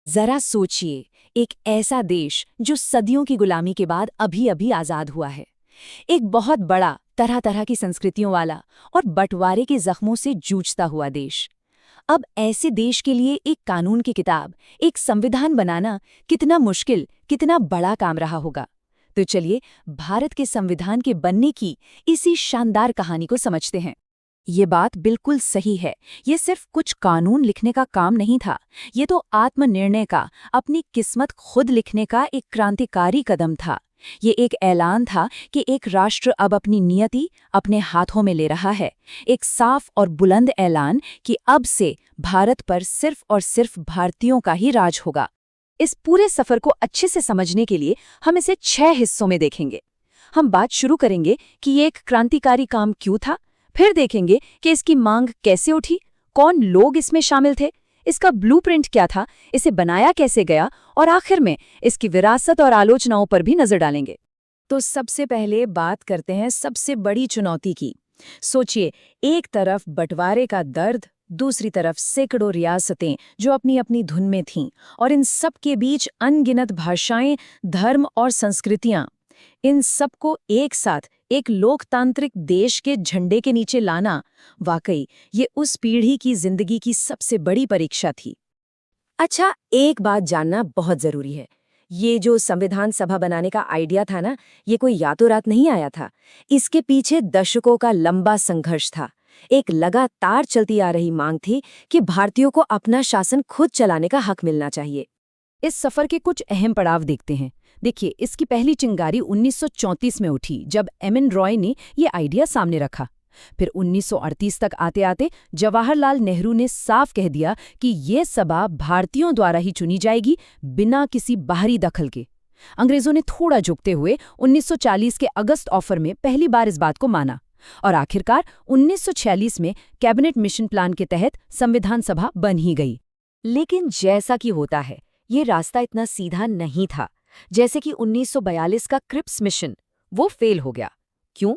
जरा सोचिए, एक ऐसा देश जो सदियों की गुलामी के बाद अभी अभी आजाद हुआ है। एक बहुत बड़ा, तरह तरह की संस्कृतियों वाला और बंटवारे के जख्मों से जूझता हुआ देश। अब ऐसे देश के लिए एक कानून की किताब, एक संविधान बनाना कितना मुश्किल, कितना बड़ा काम रहा होगा। तो चलिए भारत के संविधान के बनने की इसी शानदार कहानी को समझते हैं। ये बात बिल्कुल सही है, ये सिर्फ कुछ कानून लिखने का काम नहीं था। ये तो आत्मनिर्णय का, अपनी किस्मत खुद लिखने का एक क्रांतिकारी कदम था। ये एक ऐलान था कि एक राष्ट्र अब अपनी नियति अपने हाथों में ले रहा है। एक साफ और बुलंद ऐलान कि अब से भारत पर सिर्फ और सिर्फ भारतीयों का ही राज होगा। इस पूरे सफर को अच्छे से समझने के लिए हम इसे 6 हिस्सों में देखेंगे। हम बात शुरू करेंगे कि ये एक क्रांतिकारी काम क्यों था, फिर देखेंगे कि इसकी मांग कैसे उठी, कौन लोग इसमें शामिल थे, इसका ब्लूप्रिंट क्या था, इसे बनाया कैसे गया, और आखिर में इसकी विरासत और आलोचनाओं पर भी नजर डालेंगे। तो सबसे पहले बात करते हैं सबसे बड़ी चुनौती की। सोचिए, एक तरफ बंटवारे का दर्द, दूसरी तरफ सैकड़ों रियासतें जो अपनी अपनी धुन में थीं, और इन सब के बीच अनगिनत भाषाएं, धर्म और संस्कृतियां। इन सबको एक साथ एक लोकतांत्रिक देश के झंडे के नीचे लाना, वाकई ये उस पीढ़ी की जिंदगी की सबसे बड़ी परीक्षा थी। अच्छा, एक बात जानना बहुत जरूरी है। ये जो संविधान सभा बनाने का आइडिया था ना, ये कोई रातों रात नहीं आया था। इसके पीछे दशकों का लंबा संघर्ष था। एक लगातार चलती आ रही मांग थी कि भारतीयों को अपना शासन खुद चलाने का हक मिलना चाहिए। इस सफर के कुछ अहम पड़ाव देखते हैं। देखिए, इसकी पहली चिंगारी 1934 में उठी, जब एम.एन. रॉय ने ये आइडिया सामने रखा। फिर 1938 तक आते आते जवाहरलाल नेहरू ने साफ कह दिया कि ये सभा भारतीयों द्वारा ही चुनी जाएगी, बिना किसी बाहरी दखल के। अंग्रेजों ने थोड़ा झुकते हुए 1940 के अगस्त ऑफर में पहली बार इस बात को माना, और आखिरकार 1946 में कैबिनेट मिशन प्लान के तहत संविधान सभा बन ही गई। लेकिन जैसा कि होता है, ये रास्ता इतना सीधा नहीं था। जैसे कि 1942 का क्रिप्स मिशन, वो फेल हो गया। क्यों?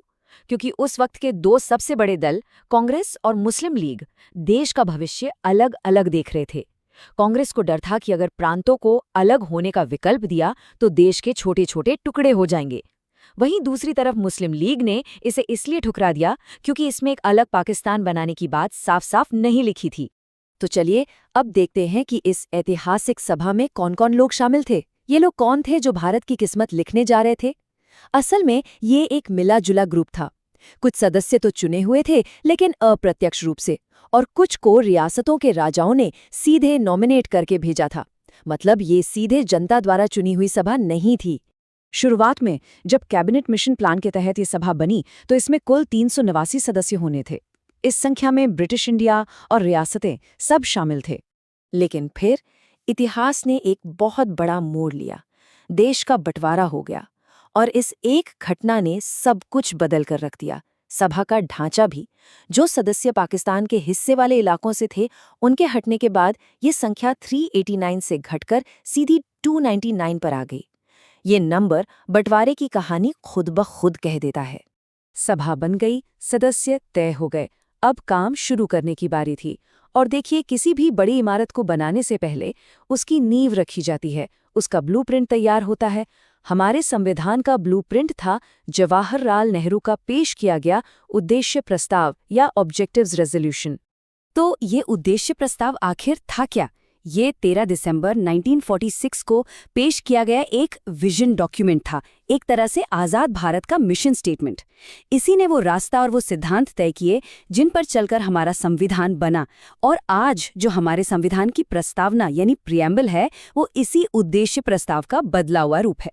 क्योंकि उस वक्त के दो सबसे बड़े दल, कांग्रेस और मुस्लिम लीग, देश का भविष्य अलग अलग देख रहे थे। कांग्रेस को डर था कि अगर प्रांतों को अलग होने का विकल्प दिया तो देश के छोटे छोटे टुकड़े हो जाएंगे। वहीं दूसरी तरफ मुस्लिम लीग ने इसे इसलिए ठुकरा दिया क्योंकि इसमें एक अलग पाकिस्तान बनाने की बात साफ साफ नहीं लिखी थी। तो चलिए अब देखते हैं कि इस ऐतिहासिक सभा में कौन कौन लोग शामिल थे। ये लोग कौन थे जो भारत की किस्मत लिखने जा रहे थे? असल में ये एक मिला जुला ग्रुप था। कुछ सदस्य तो चुने हुए थे, लेकिन अप्रत्यक्ष रूप से, और कुछ को रियासतों के राजाओं ने सीधे नॉमिनेट करके भेजा था। मतलब ये सीधे जनता द्वारा चुनी हुई सभा नहीं थी। शुरुआत में जब कैबिनेट मिशन प्लान के तहत ये सभा बनी तो इसमें कुल 389 सदस्य होने थे। इस संख्या में ब्रिटिश इंडिया और रियासतें सब शामिल थे। लेकिन फिर इतिहास ने एक बहुत बड़ा मोड़ लिया। देश का बंटवारा हो गया, और इस एक घटना ने सब कुछ बदल कर रख दिया। सभा का ढांचा भी। जो सदस्य पाकिस्तान के हिस्से वाले इलाकों से थे, उनके हटने के बाद ये संख्या 389 से घटकर सीधी 299 पर आ गई। ये नंबर बंटवारे की कहानी खुद ब खुद कह देता है। सभा बन गई, सदस्य तय हो गए। अब काम शुरू करने की बारी थी। और देखिए, किसी भी बड़ी इमारत को बनाने से पहले उसकी नींव रखी जाती है, उसका ब्लूप्रिंट तैयार होता है। हमारे संविधान का ब्लूप्रिंट था जवाहरलाल नेहरू का पेश किया गया उद्देश्य प्रस्ताव या ऑब्जेक्टिव्स रेजोल्यूशन। तो ये उद्देश्य प्रस्ताव आखिर था क्या? ये 13 दिसंबर 1946 को पेश किया गया एक विजन डॉक्यूमेंट था, एक तरह से आज़ाद भारत का मिशन स्टेटमेंट। इसी ने वो रास्ता और वो सिद्धांत तय किए जिन पर चलकर हमारा संविधान बना, और आज जो हमारे संविधान की प्रस्तावना यानी प्रिएम्बल है, वो इसी उद्देश्य प्रस्ताव का बदला हुआ रूप है।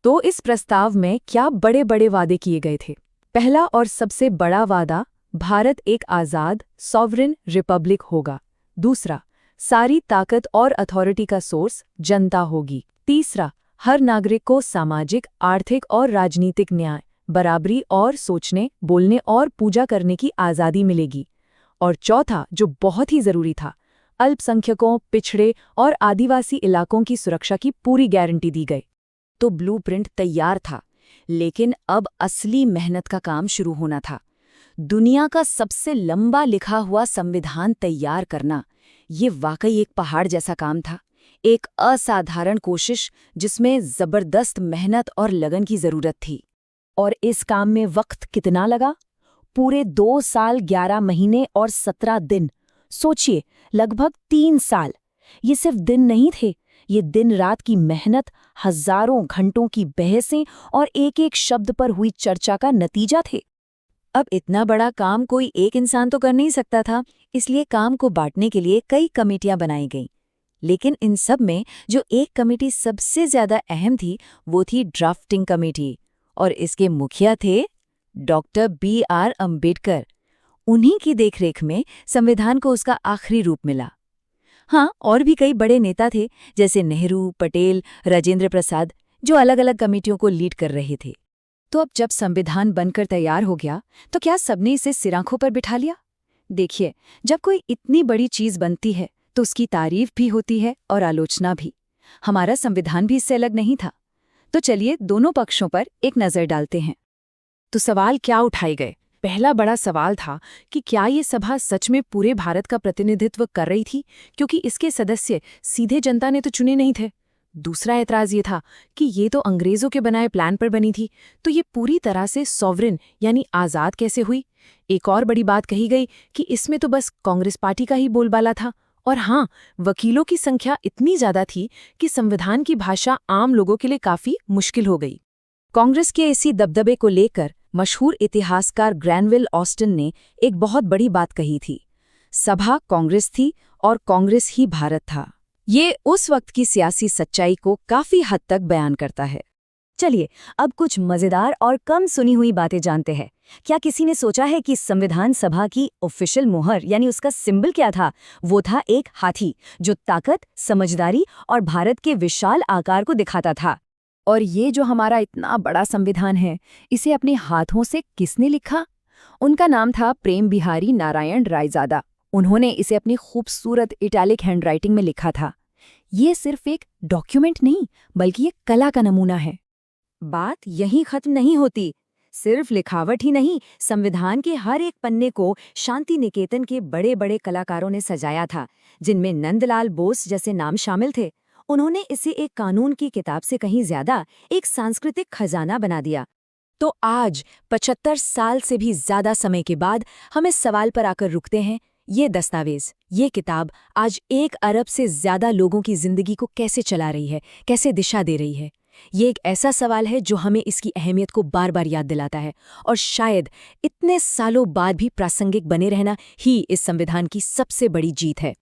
तो इस प्रस्ताव में क्या बड़े बड़े वादे किए गए थे? पहला और सबसे बड़ा वादा, भारत एक आज़ाद सॉवरेन रिपब्लिक होगा। दूसरा, सारी ताकत और अथॉरिटी का सोर्स जनता होगी। तीसरा, हर नागरिक को सामाजिक, आर्थिक और राजनीतिक न्याय, बराबरी और सोचने, बोलने और पूजा करने की आज़ादी मिलेगी। और चौथा, जो बहुत ही ज़रूरी था, अल्पसंख्यकों, पिछड़े और आदिवासी इलाकों की सुरक्षा की पूरी गारंटी दी गई। तो ब्लूप्रिंट तैयार था, लेकिन अब असली मेहनत का काम शुरू होना था। दुनिया का सबसे लंबा लिखा हुआ संविधान तैयार करना, ये वाकई एक पहाड़ जैसा काम था। एक असाधारण कोशिश जिसमें जबरदस्त मेहनत और लगन की जरूरत थी। और इस काम में वक्त कितना लगा? पूरे 2 साल 11 महीने और 17 दिन। सोचिए, लगभग 3 साल। ये सिर्फ दिन नहीं थे, ये दिन रात की मेहनत, हजारों घंटों की बहसें और एक एक शब्द पर हुई चर्चा का नतीजा थे। अब इतना बड़ा काम कोई एक इंसान तो कर नहीं सकता था, इसलिए काम को बांटने के लिए कई कमेटियां बनाई गईं। लेकिन इन सब में जो एक कमेटी सबसे ज्यादा अहम थी, वो थी ड्राफ्टिंग कमेटी, और इसके मुखिया थे डॉक्टर B.R. अम्बेडकर। उन्हीं की देखरेख में संविधान को उसका आखिरी रूप मिला। हाँ, और भी कई बड़े नेता थे, जैसे नेहरू, पटेल, राजेंद्र प्रसाद, जो अलग अलग कमेटियों को लीड कर रहे थे। तो अब जब संविधान बनकर तैयार हो गया, तो क्या सबने इसे सिरांखों पर बिठा लिया? देखिए, जब कोई इतनी बड़ी चीज बनती है तो उसकी तारीफ भी होती है और आलोचना भी। हमारा संविधान भी इससे अलग नहीं था। तो चलिए दोनों पक्षों पर एक नजर डालते हैं। तो सवाल क्या उठाए गए? पहला बड़ा सवाल था कि क्या ये सभा सच में पूरे भारत का प्रतिनिधित्व कर रही थी, क्योंकि इसके सदस्य सीधे जनता ने तो चुने नहीं थे। दूसरा ऐतराज ये था कि ये तो अंग्रेजों के बनाए प्लान पर बनी थी, तो ये पूरी तरह से सॉवरेन यानी आज़ाद कैसे हुई? एक और बड़ी बात कही गई कि इसमें तो बस कांग्रेस पार्टी का ही बोलबाला था। और हाँ, वकीलों की संख्या इतनी ज्यादा थी कि संविधान की भाषा आम लोगों के लिए काफी मुश्किल हो गई। कांग्रेस के इसी दबदबे को लेकर मशहूर इतिहासकार ग्रैनविल ऑस्टिन ने एक बहुत बड़ी बात कही थी। सभा कांग्रेस थी और कांग्रेस ही भारत था। ये उस वक्त की सियासी सच्चाई को काफी हद तक बयान करता है। चलिए अब कुछ मजेदार और कम सुनी हुई बातें जानते हैं। क्या किसी ने सोचा है कि संविधान सभा की ऑफिशियल मुहर यानी उसका सिंबल क्या था? वो था एक हाथी, जो ताकत, समझदारी और भारत के विशाल आकार को दिखाता था। और ये जो हमारा इतना बड़ा संविधान है, इसे अपने हाथों से किसने लिखा? उनका नाम था प्रेम बिहारी नारायण रायजादा। उन्होंने इसे अपनी खूबसूरत इटैलिक हैंडराइटिंग में लिखा था। ये सिर्फ एक डॉक्यूमेंट नहीं, बल्कि एक कला का नमूना है। बात यहीं खत्म नहीं होती। सिर्फ लिखावट ही नहीं, संविधान के हर एक पन्ने को शांति निकेतन के बड़े बड़े कलाकारों ने सजाया था, जिनमें नंदलाल बोस जैसे नाम शामिल थे। उन्होंने इसे एक कानून की किताब से कहीं ज्यादा एक सांस्कृतिक खजाना बना दिया। तो आज 75 साल से भी ज्यादा समय के बाद हम इस सवाल पर आकर रुकते हैं, ये दस्तावेज, ये किताब आज 1 अरब से ज्यादा लोगों की जिंदगी को कैसे चला रही है, कैसे दिशा दे रही है? ये एक ऐसा सवाल है जो हमें इसकी अहमियत को बार बार याद दिलाता है, और शायद इतने सालों बाद भी प्रासंगिक बने रहना ही इस संविधान की सबसे बड़ी जीत है।